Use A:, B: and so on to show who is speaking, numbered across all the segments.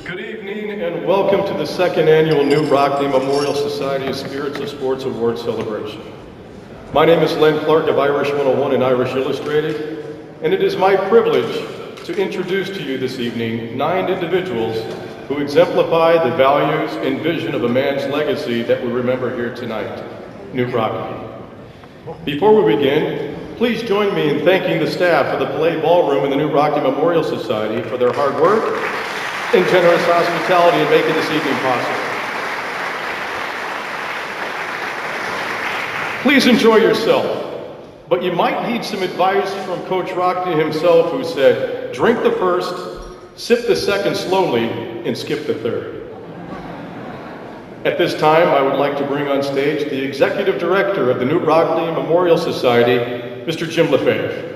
A: Good evening and welcome to the second annual Knute Rockne Memorial Society Spirits of Sports Awards celebration. My name is Len Clark of Irish 101 and Irish Illustrated, and it is my privilege to introduce to you this evening 9 individuals who exemplify the values and vision of a man's legacy that we remember here tonight, Knute Rockne. Before we begin, please join me in thanking the staff of the Palais Ballroom and the Knute Rockne Memorial Society for their hard work and generous hospitality in making this evening possible. Please enjoy yourself, but you might need some advice from Coach Rockne himself, who said, drink the first, sip the second slowly, and skip the third. At this time, I would like to bring on stage the Executive Director of the Knute Rockne Memorial Society, Mr. Jim Lefebvre.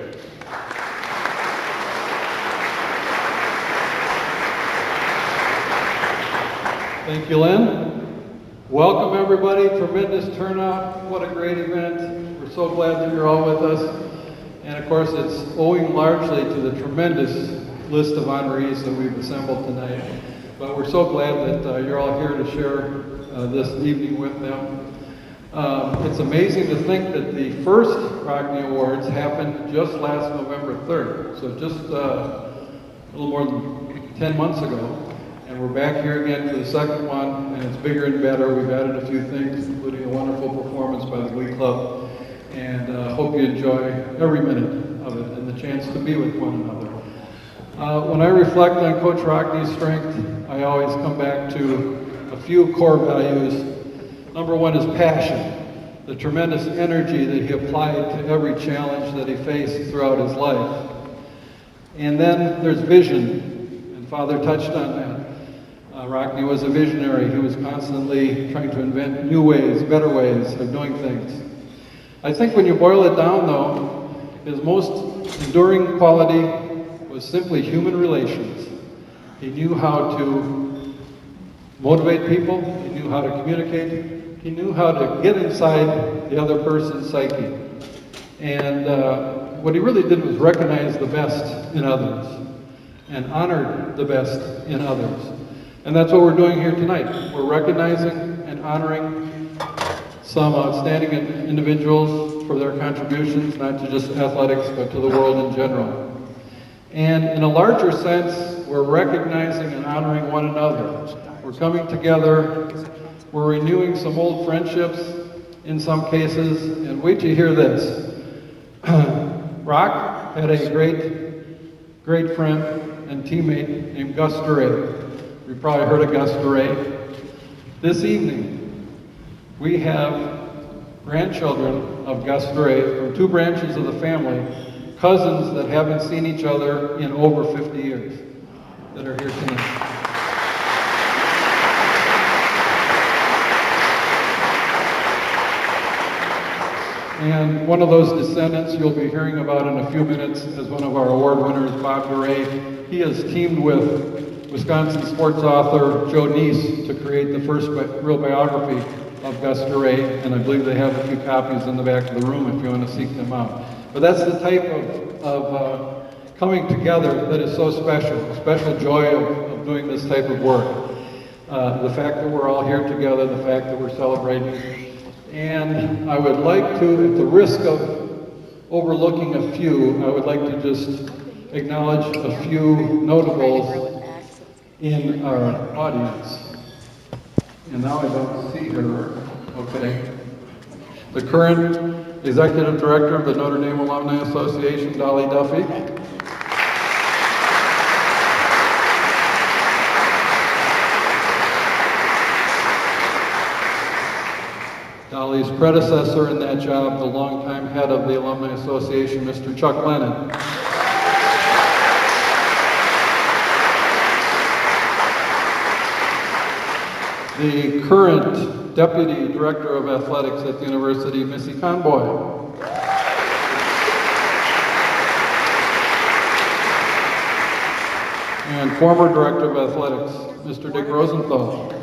B: Thank you, Len. Welcome, everybody. Tremendous turnout. What a great event. We're so glad that you're all with us. And of course, it's owing largely to the tremendous list of honorees that we've assembled tonight. But we're so glad that you're all here to share this evening with them. It's amazing to think that the first Rockne Awards happened just last November 3rd. So just a little more than 10 months ago. And we're back here again for the second one, and it's bigger and better. We've added a few things, including a wonderful performance by the Glee Club, and hope you enjoy every minute of it and the chance to be with one another. When I reflect on Coach Rockne's strength, I always come back to a few core values. Number one is passion, the tremendous energy that he applied to every challenge that he faced throughout his life. And then there's vision, and Father touched on that. Rockne was a visionary. He was constantly trying to invent new ways, better ways of doing things. I think when you boil it down, though, his most enduring quality was simply human relations. He knew how to motivate people. He knew how to communicate. He knew how to get inside the other person's psyche. And what he really did was recognize the best in others and honor the best in others. And that's what we're doing here tonight. We're recognizing and honoring some outstanding individuals for their contributions, not to just athletics, but to the world in general. And in a larger sense, we're recognizing and honoring one another. We're coming together, we're renewing some old friendships in some cases, and wait till you hear this. Rock had a great friend and teammate named Gus Duray. You've probably heard of Gus Duray. This evening, we have grandchildren of Gus Duray from 2 branches of the family, cousins that haven't seen each other in over 50 years, that are here tonight. And one of those descendants you'll be hearing about in a few minutes is one of our award winners, Bob Duray. He has teamed with Wisconsin sports author Joe Neese to create the first real biography of Gus Duray, and I believe they have a few copies in the back of the room if you want to seek them out. But that's the type of coming together that is so special joy of doing this type of work. The fact that we're all here together, the fact that we're celebrating. And I would like to, at the risk of overlooking a few, I would like to just acknowledge a few notables in our audience. And now I don't see her. Okay. The current Executive Director of the Notre Dame Alumni Association, Dolly Duffy. Dolly's predecessor in that job, the longtime head of the Alumni Association, Mr. Chuck Lennon. The current Deputy Director of Athletics at the University, Missy Conboy. And former Director of Athletics, Mr. Dick Rosenthal.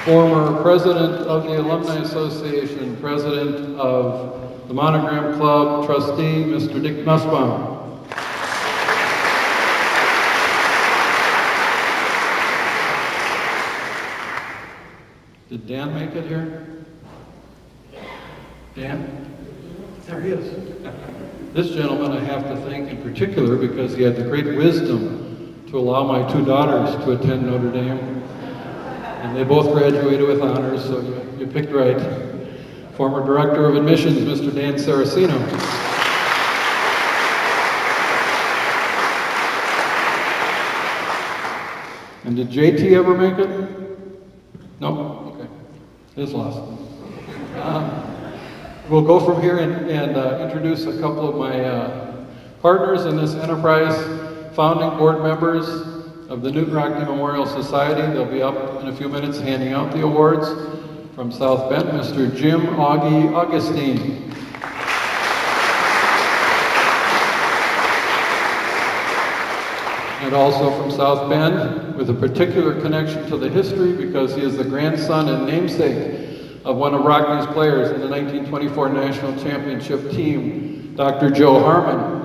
B: former president of the Alumni Association, president of the Monogram Club, trustee, Mr. Dick Nussbaum. Did Dan make it here? Dan? There he is. This gentleman I have to thank in particular because he had the great wisdom to allow my two daughters to attend Notre Dame. And they both graduated with honors, so you picked right. Former Director of Admissions, Mr. Dan Saraceno. And did JT ever make it? No? Okay. His lost. We'll go from here and introduce a couple of my partners in this enterprise, founding board members of the Knute Rockne Memorial Society. They'll be up in a few minutes handing out the awards. From South Bend, Mr. Jim Augie Augustine. And also from South Bend, with a particular connection to the history because he is the grandson and namesake of one of Rockne's players in the 1924 National Championship team, Dr. Joe Harmon.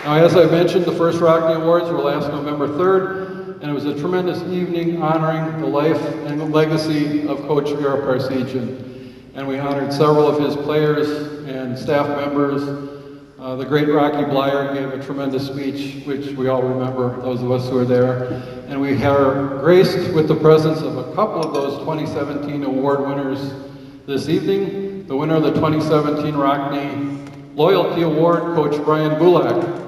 B: Now, as I mentioned, the first Rockne Awards were last November 3rd, and it was a tremendous evening honoring the life and the legacy of Coach Vera Parsegian. And we honored several of his players and staff members. The great Rocky Blyer gave a tremendous speech, which we all remember, those of us who were there. And we are graced with the presence of a couple of those 2017 award winners this evening. The winner of the 2017 Rockne Loyalty Award, Coach Brian Gulak.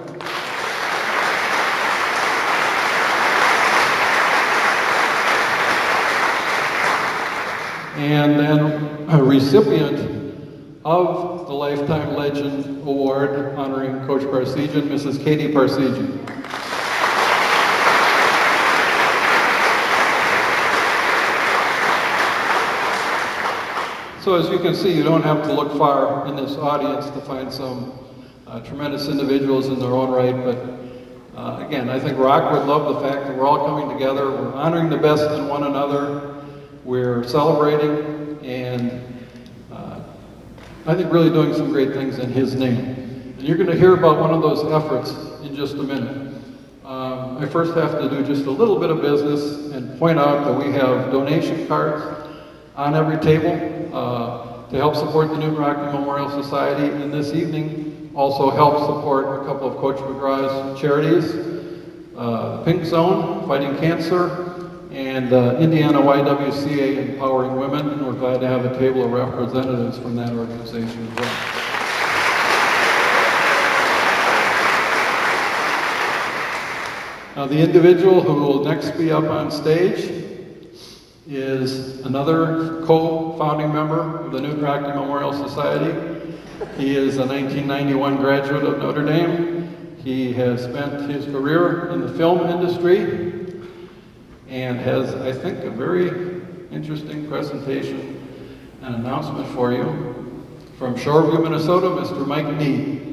B: And then a recipient of the Lifetime Legend Award honoring Coach Parsegian, Mrs. Katie Parsegian. So as you can see, you don't have to look far in this audience to find some tremendous individuals in their own right, but again, I think Rock would love the fact that we're all coming together, we're honoring the best in one another, we're celebrating, and I think really doing some great things in his name. And you're going to hear about one of those efforts in just a minute. I first have to do just a little bit of business and point out that we have donation cards on every table to help support the Knute Rockne Memorial Society, and this evening also help support a couple of Coach McGraw's charities, Pink Zone, Fighting Cancer, and Indiana YWCA Empowering Women, and we're glad to have a table of representatives from that organization as well. Now, the individual who will next be up on stage is another co-founding member of the Knute Rockne Memorial Society. He is a 1991 graduate of Notre Dame. He has spent his career in the film industry and has, I think, a very interesting presentation and announcement for you. From Shoreview, Minnesota, Mr. Mike Knee.